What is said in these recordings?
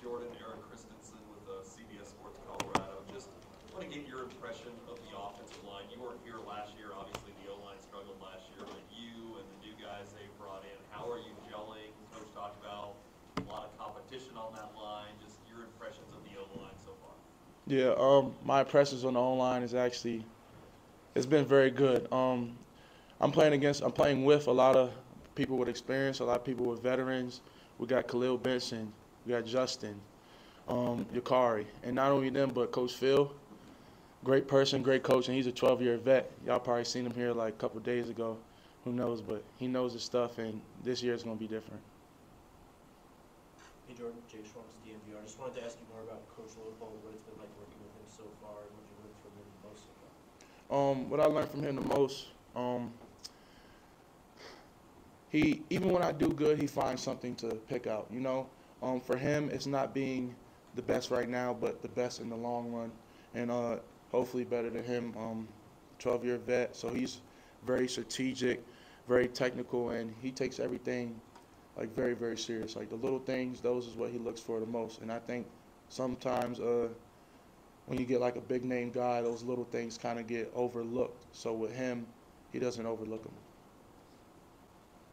Jordan, Aaron Christensen with CBS Sports Colorado. Just want to get your impression of the offensive line. You weren't here last year. Obviously, the O-line struggled last year, but you and the new guys they brought in, how are you gelling? Coach talked about a lot of competition on that line. Just your impressions of the O-line so far. Yeah, my impressions on the O-line is actually it's been very good. I'm playing with a lot of people with experience, a lot of people with veterans. We got Khalil Benson, we got Justin, Yakari, and not only them, but Coach Phil, great person, great coach, and he's a 12-year vet. Y'all probably seen him here like a couple days ago. Who knows? But he knows his stuff, and this year is going to be different. Hey Jordan, Jay Schwartz, DMVR. I just wanted to ask you more about Coach Lopal, what it's been like working with him so far, and what you learned from him the most so far. What I learned from him the most, he even when I do good, he finds something to pick out. You know, for him, it's not being the best right now, but the best in the long run, and hopefully better than him. 12-year vet, so he's very strategic, very technical, and he takes everything like very, very serious. Like the little things, those is what he looks for the most. And I think sometimes when you get like a big name guy, those little things kind of get overlooked. So with him, he doesn't overlook them.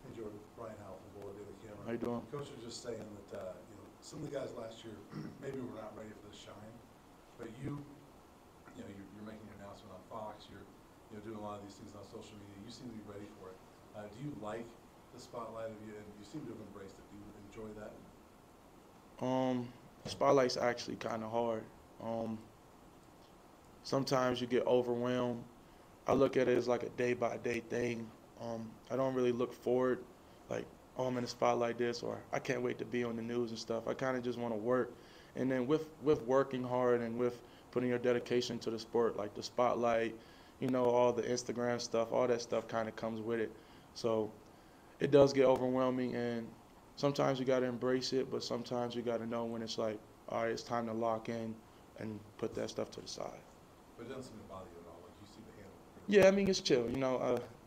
Hey Jordan, Brian Howell from Board Daily Camera. How you doing? Coach was just saying that some of the guys last year maybe were not ready for the shine, but you're making your announcement on Fox. You're doing a lot of these things on social media. You seem to be ready for it. Do you like the spotlight of you, and you seem to have embraced it? Do you enjoy that? Spotlight's actually kind of hard. Sometimes you get overwhelmed. I look at it as like a day-by-day thing. I don't really look forward, like, oh, I'm in the spotlight this, or I can't wait to be on the news and stuff. I kind of just want to work. And then with working hard and with putting your dedication to the sport, like the spotlight, all the Instagram stuff, all that stuff kind of comes with it. So it does get overwhelming, and sometimes you got to embrace it, but sometimes you got to know when it's like, all right, it's time to lock in and put that stuff to the side. But it doesn't seem to bother you at all. Like you seem to handle it. Yeah, I mean, it's chill.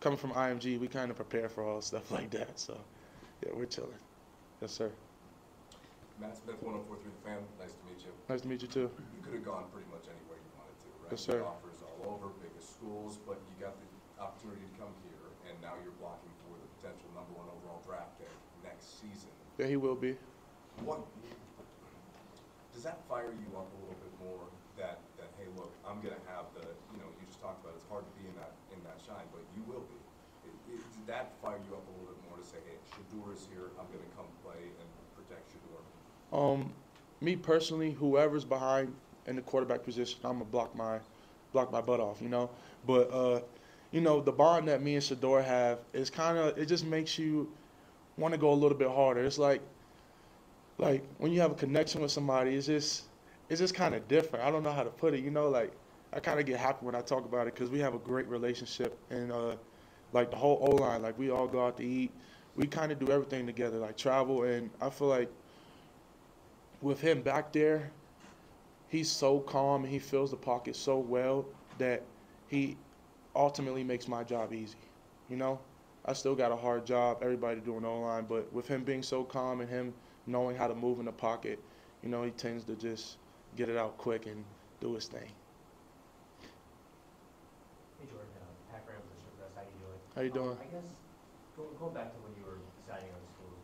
Coming from IMG, we kind of prepare for all stuff like that. So, yeah, we're chilling. Yes, sir. Matt Smith, 104.3 The Fan. Nice to meet you. Nice to meet you, too. You could have gone pretty much anywhere you wanted to, right? Yes, sir. You offers all over, biggest schools, but you got the opportunity to come here, and now you're blocking for the potential #1 overall draft pick next season. Yeah, he will be. What does that fire you up a little bit more? That hey, look, I'm gonna have you just talked about it's hard to be in that shine, but you will be. Did that fire you up a little bit more to say, hey, Shedeur is here, I'm gonna come play and protect Shedeur? Me personally, whoever's behind in the quarterback position, I'm gonna block my butt off, But the bond that me and Shedeur have is it just makes you want to go a little bit harder. It's like when you have a connection with somebody, it's just kind of different. I don't know how to put it, like I kind of get happy when I talk about it because we have a great relationship, and like the whole O-line, like we all go out to eat. We kind of do everything together, like travel, and I feel like with him back there, he's so calm and he fills the pocket so well that he ultimately makes my job easy, I still got a hard job, everybody doing O-line, but with him being so calm and him knowing how to move in the pocket, he tends to just get it out quick and do his thing. Hey Jordan, Pat Graham with the Press. How you doing? How you doing? I guess going back to when you were deciding on the schools,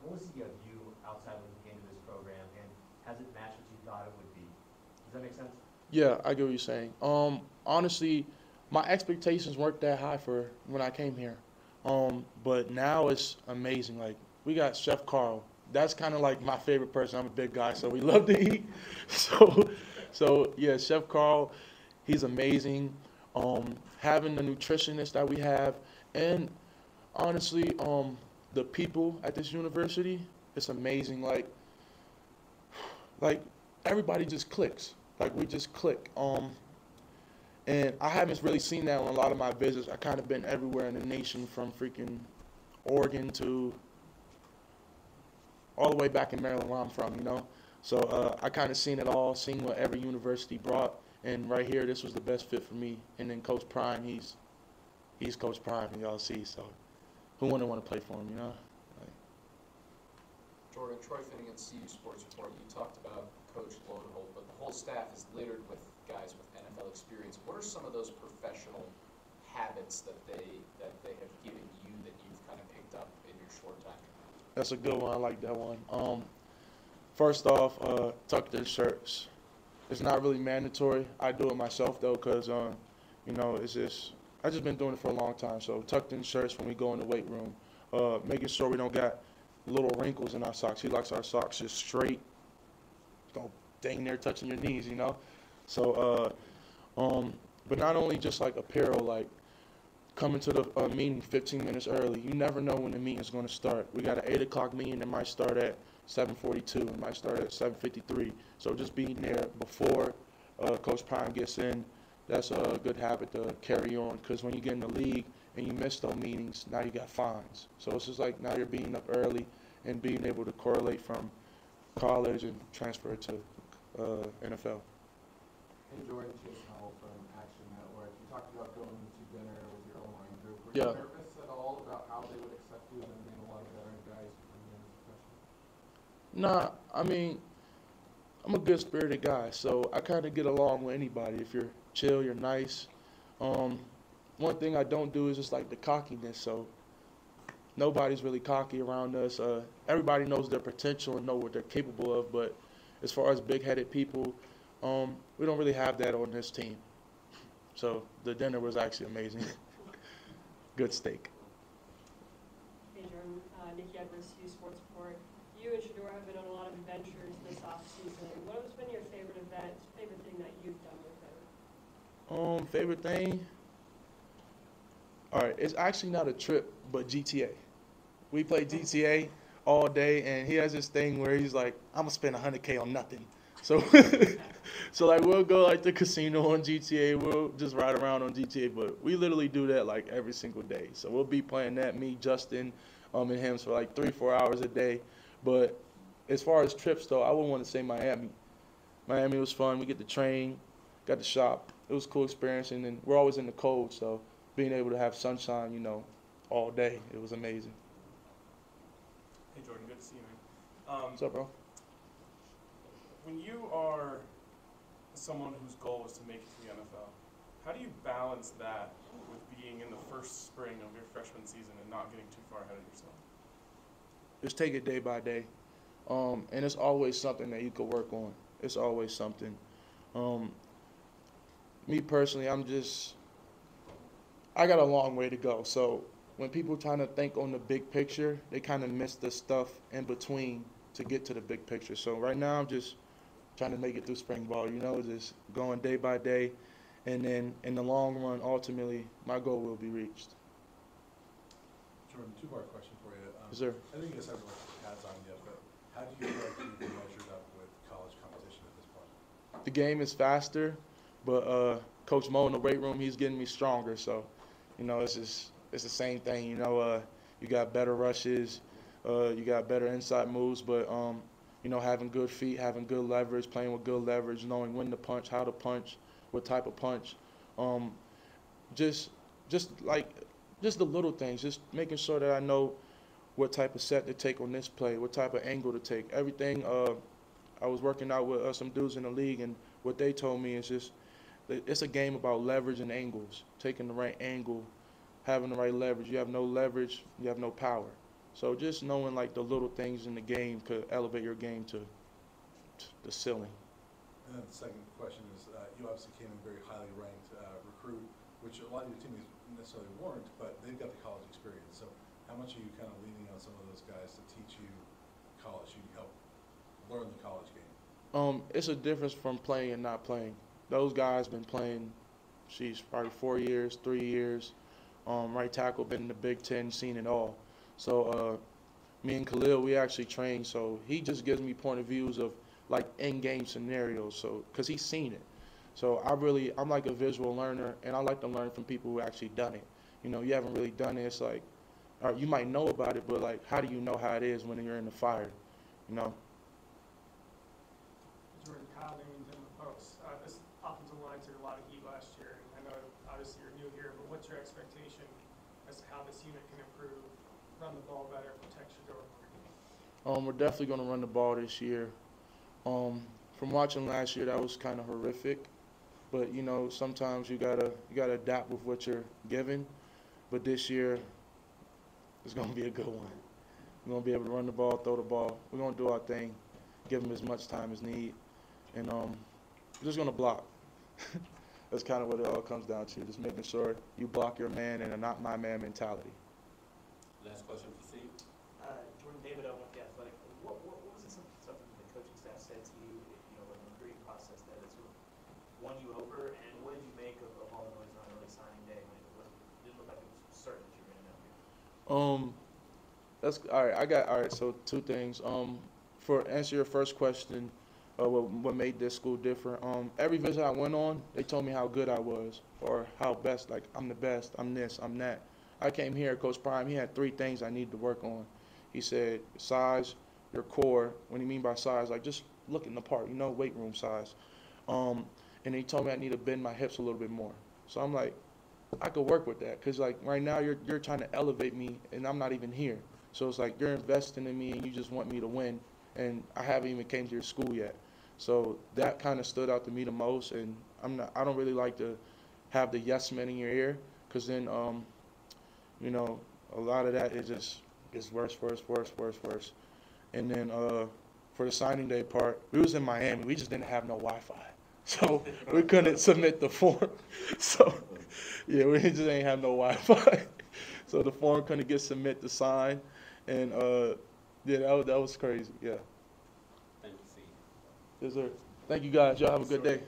what was the view outside when you came to this program, and has it matched what you thought it would be? Does that make sense? Yeah, I get what you're saying. Honestly, my expectations weren't that high for when I came here. But now it's amazing. Like, we got Chef Carl. That's kind of like my favorite person. I'm a big guy, so we love to eat. So yeah, Chef Carl, he's amazing. Having the nutritionist that we have, and honestly, the people at this university, it's amazing. Like everybody just clicks. Like we just click. And I haven't really seen that on a lot of my visits. I kind of been everywhere in the nation, from freaking Oregon to all the way back in Maryland where I'm from, So I kind of seen it all, seen what every university brought, and right here, this was the best fit for me. And then Coach Prime, he's Coach Prime, and y'all see, so who wouldn't want to play for him, Like, Jordan, Troy Finnegan, CU Sports Report, you talked about Coach Lodenholt, but the whole staff is littered with guys with NFL experience. What are some of those professional habits that they have given you that you've kind of picked up in your short time? That's a good one. I like that one. First off, tucked in shirts. It's not really mandatory. I do it myself though, cause you know, I just been doing it for a long time. So tucked in shirts when we go in the weight room. Making sure we don't got little wrinkles in our socks. He likes our socks just straight, don't dang near touching your knees, you know. So, but not only just like apparel, like coming to the meeting 15 minutes early. You never know when the meeting is going to start. We got an 8 o'clock meeting that might start at 7:42. It might start at 7:53. So just being there before Coach Prime gets in, that's a good habit to carry on. Because when you get in the league and you miss those meetings, now you got fines. So it's just like now you're being up early and being able to correlate from college and transfer to NFL. Hey Jordan, Jason Howell from Action Network. You talked about going to dinner with your online group. Were Yeah. you nervous at all about how they would accept you and being a lot of veteran guys coming in as a freshman? Nah, I mean, I'm a good-spirited guy, so I kind of get along with anybody. If you're chill, you're nice. One thing I don't do is just like the cockiness, so nobody's really cocky around us. Everybody knows their potential and know what they're capable of, but as far as big-headed people, we don't really have that on this team. So the dinner was actually amazing. Good steak. Hey Jordan, Nikki Edwards, CU Sports Report. You and Shedeur have been on a lot of adventures this offseason. What has been your favorite event, favorite thing that you've done with him? Favorite thing? All right, it's actually not a trip, but GTA. We play GTA all day, and he has this thing where he's like, I'm gonna spend $100K on nothing. So, so like we'll go like the casino on GTA. We'll just ride around on GTA, but we literally do that like every single day. So we'll be playing that, me, Justin, and him for like 3-4 hours a day. But as far as trips though, I wouldn't want to say Miami. Miami was fun. We get to train, got to shop. It was a cool experience, and then we're always in the cold, so being able to have sunshine, you know, all day, it was amazing. Hey Jordan, good to see you, man. What's up, bro? When you are someone whose goal is to make it to the NFL, how do you balance that with being in the first spring of your freshman season and not getting too far ahead of yourself? Just take it day by day, and it's always something that you could work on. It's always something. Me personally, I got a long way to go. So when people trying to think on the big picture, they kind of miss the stuff in between to get to the big picture. So right now, I'm just trying to make it through spring ball, you know, just going day by day. And then in the long run, ultimately, my goal will be reached. Jordan, two-part question for you. Yes, sir. I think you guys haven't looked at the pads on yet, but how do you feel like you've been measured up with college competition at this point? The game is faster, but Coach Mo in the weight room, he's getting me stronger. So, you know, it's the same thing. You know, you got better rushes, you got better inside moves, but you know, having good feet, having good leverage, playing with good leverage, knowing when to punch, how to punch, what type of punch, just the little things, just making sure that I know what type of set to take on this play, what type of angle to take. Everything. I was working out with some dudes in the league, and what they told me is just it's a game about leverage and angles, taking the right angle, having the right leverage. You have no leverage, you have no power. So just knowing like the little things in the game could elevate your game to the ceiling. And then the second question is, you obviously came in very highly ranked recruit, which a lot of your teammates necessarily weren't, but they've got the college experience. So how much are you kind of leaning on some of those guys to teach you college, you help learn the college game? It's a difference from playing and not playing. Those guys been playing, probably 4 years, 3 years. Right tackle been in the Big Ten, seen it all. So me and Khalil, we actually train. So he just gives me point of views of like in-game scenarios. So because he's seen it. So I'm like a visual learner, and I like to learn from people who actually done it. You know, you haven't really done it. It's like, all right, you might know about it, but like, how do you know how it is when you're in the fire? You know. Jordan, Kyle Newington, the Post. This offensive line took a lot of heat last year. I know obviously you're new here, but what's your expectation as to how this unit can improve, run the ball better, protect Shedeur? We're definitely going to run the ball this year. From watching last year, that was kind of horrific. But, you know, sometimes you gotta adapt with what you're given. But this year, it's going to be a good one. We're going to be able to run the ball, throw the ball. We're going to do our thing, give them as much time as need. And we're just going to block. That's kind of what it all comes down to, just making sure you block your man and a not my man mentality. Last question for Steve. Jordan David, I want the athletic. What was it something the coaching staff said to you, in the recruiting process that it sort of won you over? And what did you make of all the noise around early signing day when it didn't look like it was certain that you were going to know here? That's all right. All right. So two things. For answer your first question, what made this school different? Every visit I went on, they told me how good I was or how best. Like I'm the best. I'm this. I'm that. I came here, Coach Prime. He had 3 things I needed to work on. He said size, your core. What do you mean by size? Like just looking the part. Weight room size. And he told me I need to bend my hips a little bit more. So I'm like, I could work with that because like right now you're trying to elevate me and I'm not even here. So it's like you're investing in me and you just want me to win, and I haven't even came to your school yet. So that kind of stood out to me the most, and I don't really like to have the yes men in your ear because then a lot of that is just gets worse. And then for the signing day part, we was in Miami. We just didn't have no Wi-Fi. So we couldn't submit the form. So, yeah, we just ain't have no Wi-Fi. So the form couldn't get submit to sign. And, yeah, that was crazy, yeah. Thank you, Steve. Yes, sir. Thank you, guys. Y'all have a good day.